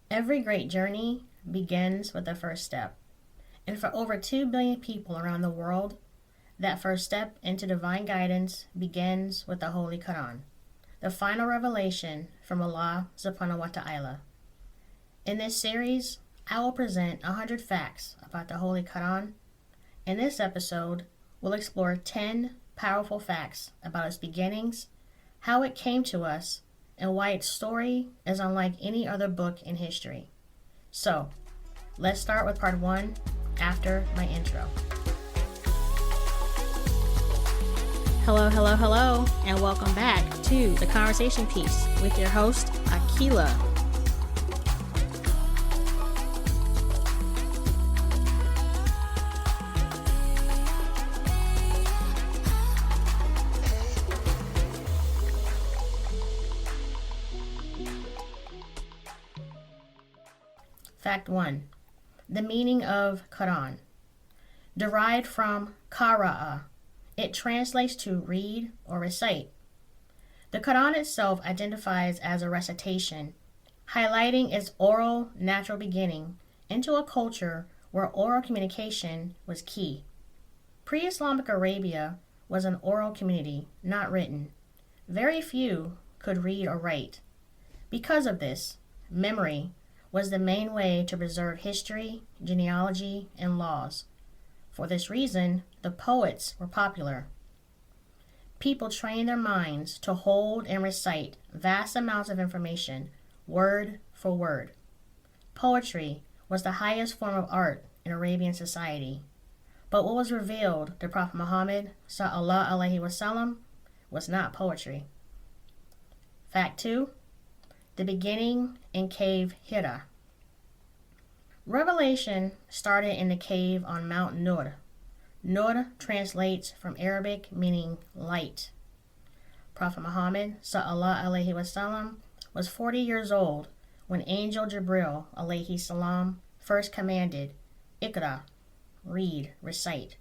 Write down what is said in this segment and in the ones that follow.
Every great journey begins with the first step. And for over 2 billion people around the world, that first step into divine guidance begins with the Holy Qur'an, the final revelation from Allah subhanahu wa ta'ala. In this series, I will present 100 facts about the Holy Qur'an. In this episode, we'll explore 10 powerful facts about its beginnings, how it came to us, and why its story is unlike any other book in history. So, let's start with part 1 after my intro. Hello, and welcome back to The Conversation Piece with your host, Akila. Fact 1. The meaning of Qur'an. Derived from qara'a, it translates to read or recite. The Qur'an itself identifies as a recitation, highlighting its oral, natural beginning into a culture where oral communication was key. Pre-Islamic Arabia was an oral community, not written. Very few could read or write. Because of this, memory was the main way to preserve history, genealogy, and laws. For this reason, the poets were popular. People trained their minds to hold and recite vast amounts of information, word for word. Poetry was the highest form of art in Arabian society. But what was revealed to Prophet Muhammad sallallahu alaihi wasallam was not poetry. Fact 2. The beginning in Cave Hira. Revelation started in the cave on Mount Nur. Nur translates from Arabic meaning light. Prophet Muhammad sallallahu alaihi wasallam was 40 years old when Angel Jibril alaihi salam first commanded, Iqra, read, recite.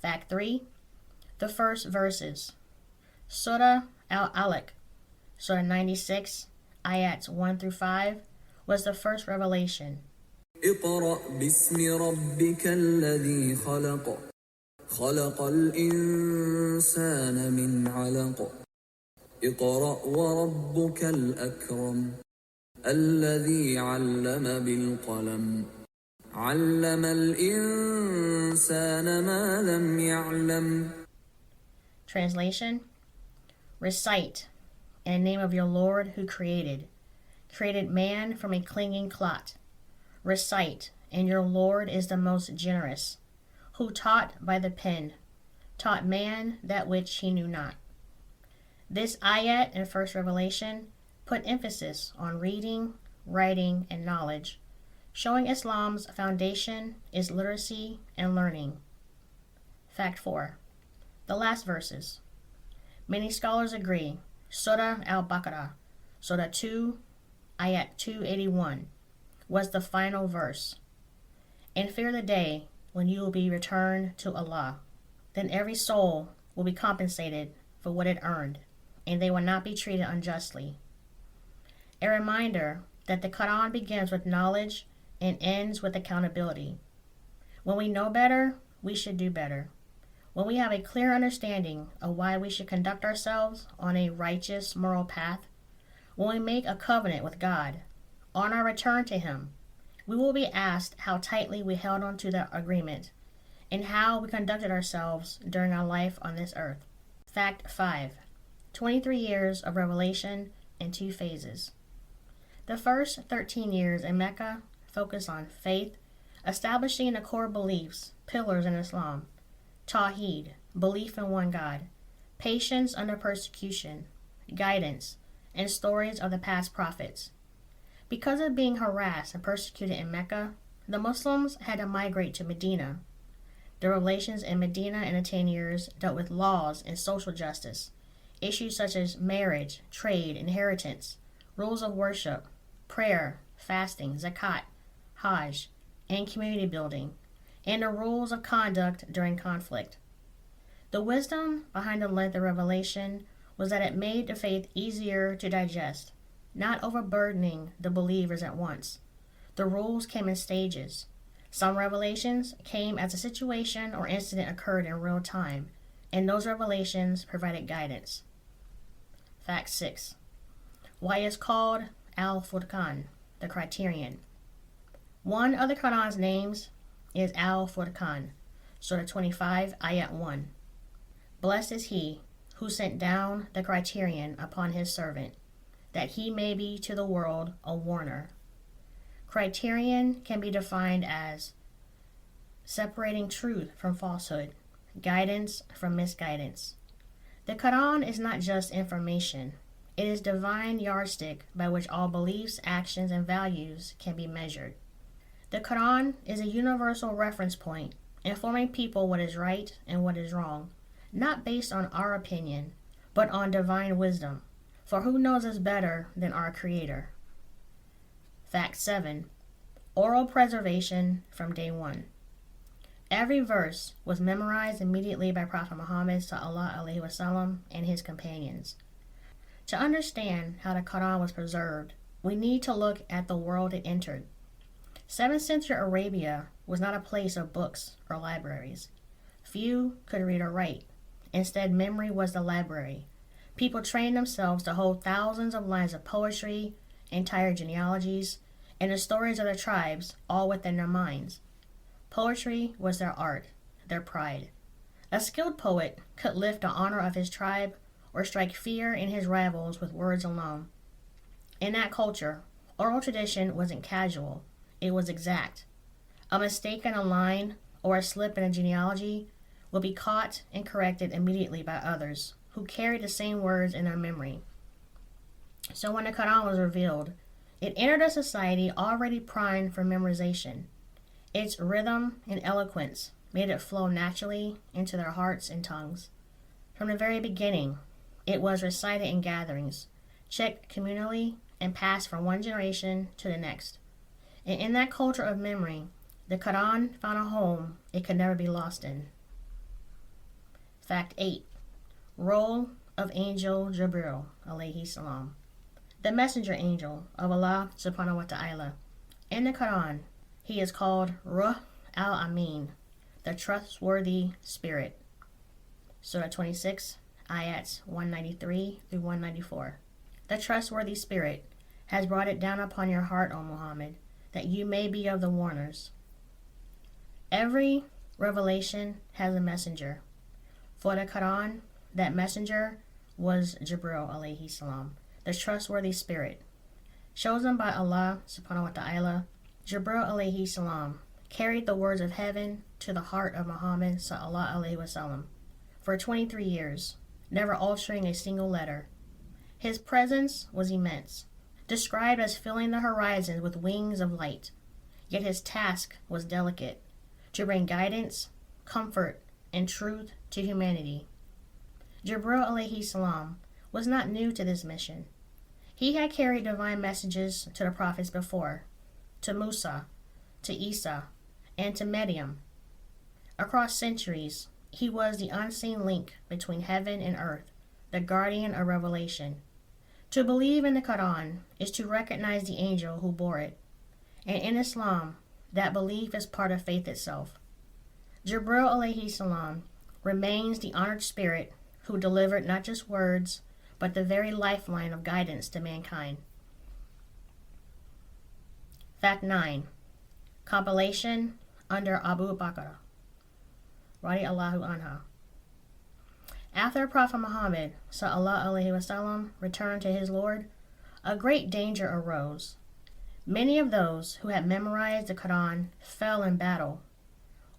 Fact 3. The first verses. Surah Al-Alaq, Surah 96, ayats 1 through 5, was the first revelation. اقرأ باسم ربك الذي خلق خلق الإنسان من علق اقرأ وربك الأكرم الذي علم بالقلم علم الإنسان ما لم يعلم. Translation. Recite in the name of your Lord who created man from a clinging clot. Recite, and your Lord is the most generous, who taught by the pen, taught man that which he knew not. This ayat in First Revelation put emphasis on reading, writing, and knowledge, showing Islam's foundation is literacy and learning. Fact 4. The last verses. Many scholars agree, Surah Al-Baqarah, Surah 2, ayat 281, was the final verse. And fear the day when you will be returned to Allah. Then every soul will be compensated for what it earned, and they will not be treated unjustly. A reminder that the Quran begins with knowledge and ends with accountability. When we know better, we should do better. When we have a clear understanding of why we should conduct ourselves on a righteous moral path, when we make a covenant with God, on our return to Him, we will be asked how tightly we held on to that agreement and how we conducted ourselves during our life on this earth. Fact 5. 23 years of revelation in 2 phases. The first 13 years in Mecca focus on faith, establishing the core beliefs, pillars in Islam, Tawheed, belief in one God, patience under persecution, guidance, and stories of the past prophets. Because of being harassed and persecuted in Mecca, the Muslims had to migrate to Medina. The revelations in Medina in the 10 years dealt with laws and social justice, issues such as marriage, trade, inheritance, rules of worship, prayer, fasting, zakat, hajj, and community building, and the rules of conduct during conflict. The wisdom behind the length of revelation was that it made the faith easier to digest. not overburdening the believers at once. The rules came in stages. Some revelations came as a situation or incident occurred in real time, and those revelations provided guidance. Fact 6. Why it's called Al-Furqan, the criterion. One of the Quran's names is Al-Furqan, Surah 25, Ayat 1. Blessed is he who sent down the criterion upon his servant, that he may be to the world a warner. Criterion can be defined as separating truth from falsehood, guidance from misguidance. The Quran is not just information. It is divine yardstick by which all beliefs, actions, and values can be measured. The Quran is a universal reference point, informing people what is right and what is wrong, not based on our opinion, but on divine wisdom, for who knows us better than our Creator? Fact 7. Oral preservation from day one. Every verse was memorized immediately by Prophet Muhammad sallallahu alaihi wasallam and his companions. To understand how the Quran was preserved, we need to look at the world it entered. 7th century Arabia was not a place of books or libraries. Few could read or write. Instead, memory was the library. People trained themselves to hold thousands of lines of poetry, entire genealogies, and the stories of their tribes all within their minds. Poetry was their art, their pride. A skilled poet could lift the honor of his tribe or strike fear in his rivals with words alone. In that culture, oral tradition wasn't casual, it was exact. A mistake in a line or a slip in a genealogy would be caught and corrected immediately by others who carried the same words in their memory. So when the Quran was revealed, it entered a society already primed for memorization. Its rhythm and eloquence made it flow naturally into their hearts and tongues. From the very beginning, it was recited in gatherings, checked communally, and passed from one generation to the next. And in that culture of memory, the Quran found a home it could never be lost in. Fact 8. Role of Angel Jibril alayhi salam, the messenger angel of Allah subhanahu wa ta'ala. In the Quran, he is called Ruh al-Amin, the trustworthy spirit. Surah 26, ayats 193 through 194. The trustworthy spirit has brought it down upon your heart, O Muhammad, that you may be of the warners. Every revelation has a messenger. For the Quran, that messenger was Jibril alayhi salam, the trustworthy spirit. Chosen by Allah subhanahu wa ta'ala, Jibril alayhi salam carried the words of heaven to the heart of Muhammad sallallahu alayhi wasallam for 23 years, never altering a single letter. His presence was immense, described as filling the horizon with wings of light. Yet his task was delicate, to bring guidance, comfort, and truth to humanity. Jibril alayhi salam was not new to this mission. He had carried divine messages to the prophets before, to Musa, to Isa, and to Maryam. Across centuries, he was the unseen link between heaven and earth, the guardian of revelation. To believe in the Quran is to recognize the angel who bore it, and in Islam, that belief is part of faith itself. Jibril alayhi salam remains the honored spirit who delivered not just words, but the very lifeline of guidance to mankind. Fact 9. Compilation under Abu Bakr, radiallahu anha. After Prophet Muhammad sallallahu alaihi wasallam returned to his Lord, a great danger arose. Many of those who had memorized the Quran fell in battle.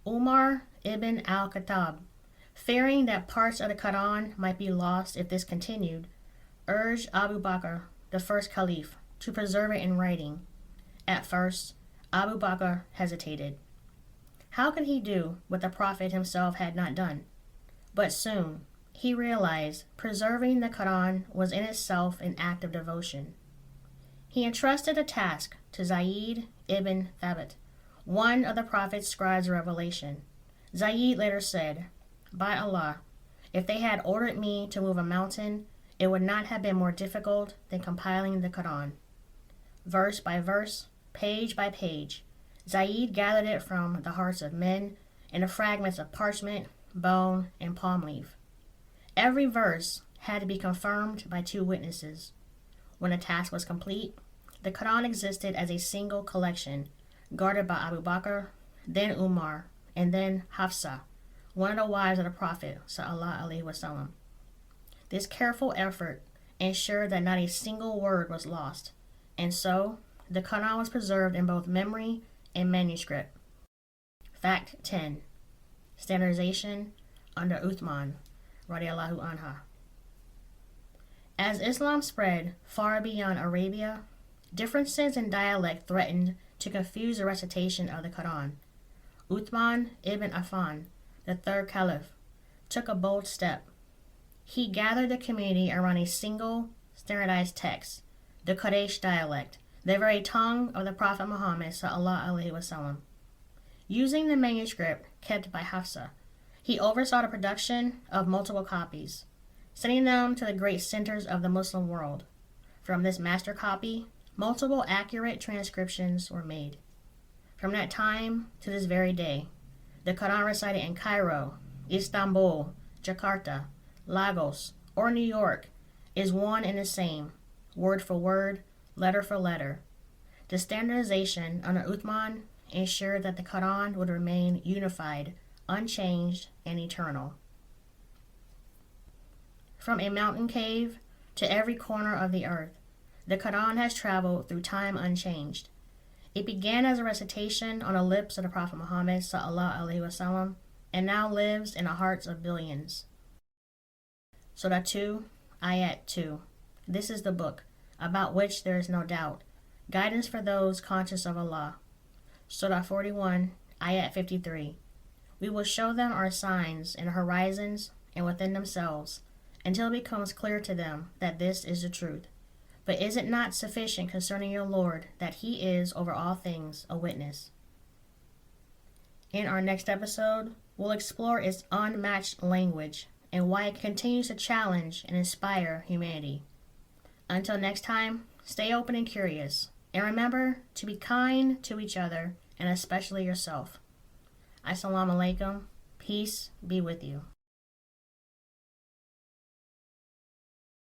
Umar ibn al-Khattab, fearing that parts of the Quran might be lost if this continued, urged Abu Bakr, the first caliph, to preserve it in writing. At first, Abu Bakr hesitated. How could he do what the Prophet himself had not done? But soon, he realized preserving the Quran was in itself an act of devotion. He entrusted the task to Zayd ibn Thabit, one of the Prophet's scribes of revelation. Zayd later said, "By Allah, if they had ordered me to move a mountain, It would not have been more difficult than compiling the Qur'an. Verse by verse, page by page, Zayd gathered it from the hearts of men and the fragments of parchment, bone, and palm leaf. Every verse had to be confirmed by 2 witnesses. When the task was complete, the Qur'an existed as a single collection, guarded by Abu Bakr, then Umar, and then Hafsa, one of the wives of the Prophet sallallahu alaihi wasallam. This careful effort ensured that not a single word was lost, and so the Qur'an was preserved in both memory and manuscript. Fact 10. Standardization under Uthman radiallahu anha. As Islam spread far beyond Arabia, differences in dialect threatened to confuse the recitation of the Qur'an. Uthman ibn Affan, the 3rd Caliph, took a bold step. He gathered the community around a single standardized text, the Quraysh dialect, the very tongue of the Prophet Muhammad sallallahu alaihi wasallam. Using the manuscript kept by Hafsa, he oversaw the production of multiple copies, sending them to the great centers of the Muslim world. From this master copy, multiple accurate transcriptions were made. From that time to this very day, the Qur'an recited in Cairo, Istanbul, Jakarta, Lagos, or New York is one and the same, word for word, letter for letter. The standardization under Uthman ensured that the Qur'an would remain unified, unchanged, and eternal. From a mountain cave to every corner of the earth, the Qur'an has traveled through time unchanged. It began as a recitation on the lips of the Prophet Muhammad sallallahu alaihi wasallam and now lives in the hearts of billions. Surah 2, Ayat 2. This is the book, about which there is no doubt, guidance for those conscious of Allah. Surah 41, Ayat 53. We will show them our signs in the horizons and within themselves, until it becomes clear to them that this is the truth. But is it not sufficient concerning your Lord that He is over all things a witness? In our next episode, we'll explore its unmatched language and why it continues to challenge and inspire humanity. Until next time, stay open and curious, and remember to be kind to each other and especially yourself. Assalamu alaikum. Peace be with you.